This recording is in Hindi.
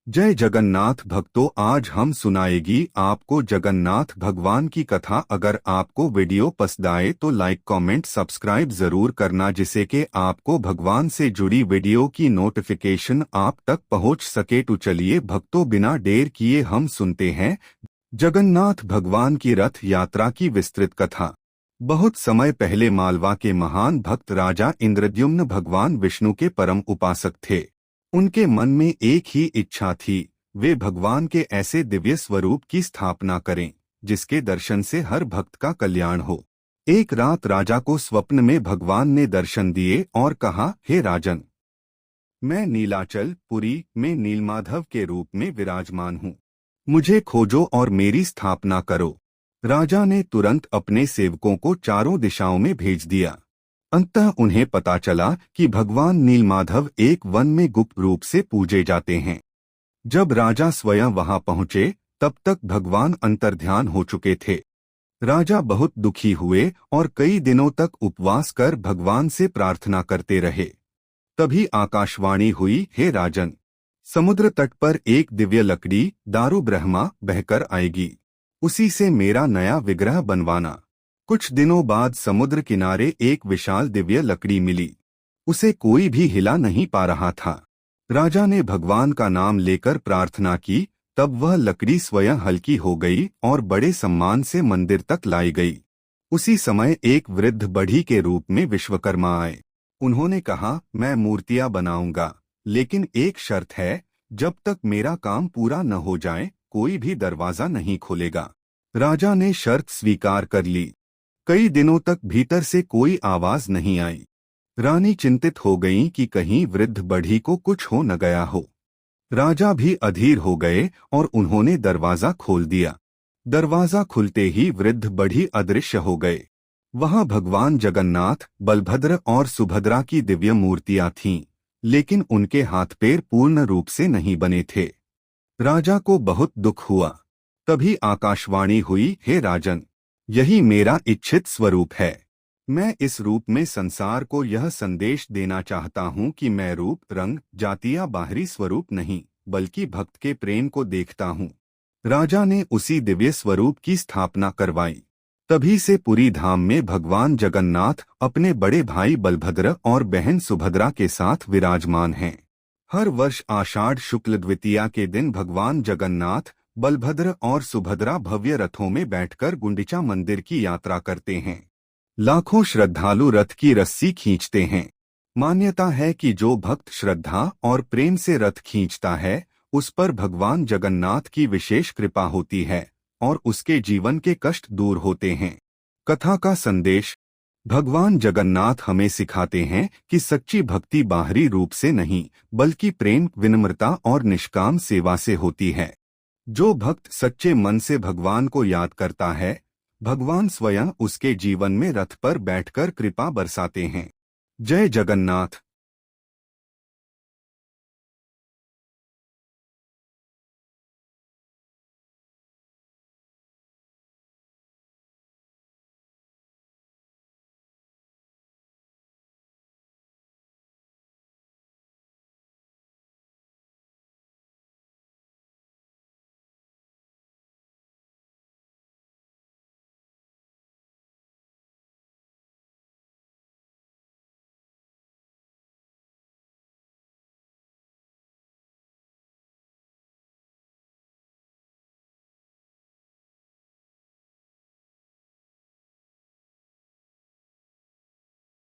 जय जगन्नाथ भक्तों, आज हम सुनाएगी आपको जगन्नाथ भगवान की कथा। अगर आपको वीडियो पसंद आए तो लाइक कमेंट सब्सक्राइब जरूर करना, जिससे कि आपको भगवान से जुड़ी वीडियो की नोटिफिकेशन आप तक पहुंच सके। तो चलिए भक्तों, बिना देर किए हम सुनते हैं जगन्नाथ भगवान की रथ यात्रा की विस्तृत कथा। बहुत समय पहले मालवा के महान भक्त राजा इंद्रद्युम्न भगवान विष्णु के परम उपासक थे। उनके मन में एक ही इच्छा थी, वे भगवान के ऐसे दिव्य स्वरूप की स्थापना करें जिसके दर्शन से हर भक्त का कल्याण हो। एक रात राजा को स्वप्न में भगवान ने दर्शन दिए और कहा, हे राजन, मैं नीलाचल पुरी में नीलमाधव के रूप में विराजमान हूँ। मुझे खोजो और मेरी स्थापना करो। राजा ने तुरंत अपने सेवकों को चारों दिशाओं में भेज दिया। अंततः उन्हें पता चला कि भगवान नीलमाधव एक वन में गुप्त रूप से पूजे जाते हैं। जब राजा स्वयं वहां पहुंचे तब तक भगवान अंतर्ध्यान हो चुके थे। राजा बहुत दुखी हुए और कई दिनों तक उपवास कर भगवान से प्रार्थना करते रहे। तभी आकाशवाणी हुई, हे राजन, समुद्र तट पर एक दिव्य लकड़ी दारू ब्रह्मा बहकर आएगी, उसी से मेरा नया विग्रह बनवाना। कुछ दिनों बाद समुद्र किनारे एक विशाल दिव्य लकड़ी मिली। उसे कोई भी हिला नहीं पा रहा था। राजा ने भगवान का नाम लेकर प्रार्थना की, तब वह लकड़ी स्वयं हल्की हो गई और बड़े सम्मान से मंदिर तक लाई गई। उसी समय एक वृद्ध बढ़ी के रूप में विश्वकर्मा आए। उन्होंने कहा, मैं मूर्तियां बनाऊंगा, लेकिन एक शर्त है, जब तक मेरा काम पूरा न हो जाए कोई भी दरवाजा नहीं खोलेगा। राजा ने शर्त स्वीकार कर ली। कई दिनों तक भीतर से कोई आवाज नहीं आई। रानी चिंतित हो गईं कि कहीं वृद्ध बढ़ी को कुछ हो न गया हो। राजा भी अधीर हो गए और उन्होंने दरवाजा खोल दिया। दरवाजा खुलते ही वृद्ध बढ़ी अदृश्य हो गए। वहां भगवान जगन्नाथ, बलभद्र और सुभद्रा की दिव्य मूर्तियां थीं, लेकिन उनके हाथ पैर पूर्ण रूप से नहीं बने थे। राजा को बहुत दुख हुआ। तभी आकाशवाणी हुई, हे राजन, यही मेरा इच्छित स्वरूप है। मैं इस रूप में संसार को यह संदेश देना चाहता हूँ कि मैं रूप, रंग, जाति या बाहरी स्वरूप नहीं, बल्कि भक्त के प्रेम को देखता हूँ। राजा ने उसी दिव्य स्वरूप की स्थापना करवाई। तभी से पुरी धाम में भगवान जगन्नाथ अपने बड़े भाई बलभद्र और बहन सुभद्रा के साथ विराजमान हैं। हर वर्ष आषाढ़ शुक्ल द्वितीया के दिन भगवान जगन्नाथ, बलभद्र और सुभद्रा भव्य रथों में बैठकर गुंडिचा मंदिर की यात्रा करते हैं। लाखों श्रद्धालु रथ की रस्सी खींचते हैं। मान्यता है कि जो भक्त श्रद्धा और प्रेम से रथ खींचता है, उस पर भगवान जगन्नाथ की विशेष कृपा होती है और उसके जीवन के कष्ट दूर होते हैं। कथा का संदेश: भगवान जगन्नाथ हमें सिखाते हैं कि सच्ची भक्ति बाहरी रूप से नहीं, बल्कि प्रेम, विनम्रता और निष्काम सेवा से होती है। जो भक्त सच्चे मन से भगवान को याद करता है, भगवान स्वयं उसके जीवन में रथ पर बैठकर कृपा बरसाते हैं। जय जगन्नाथ।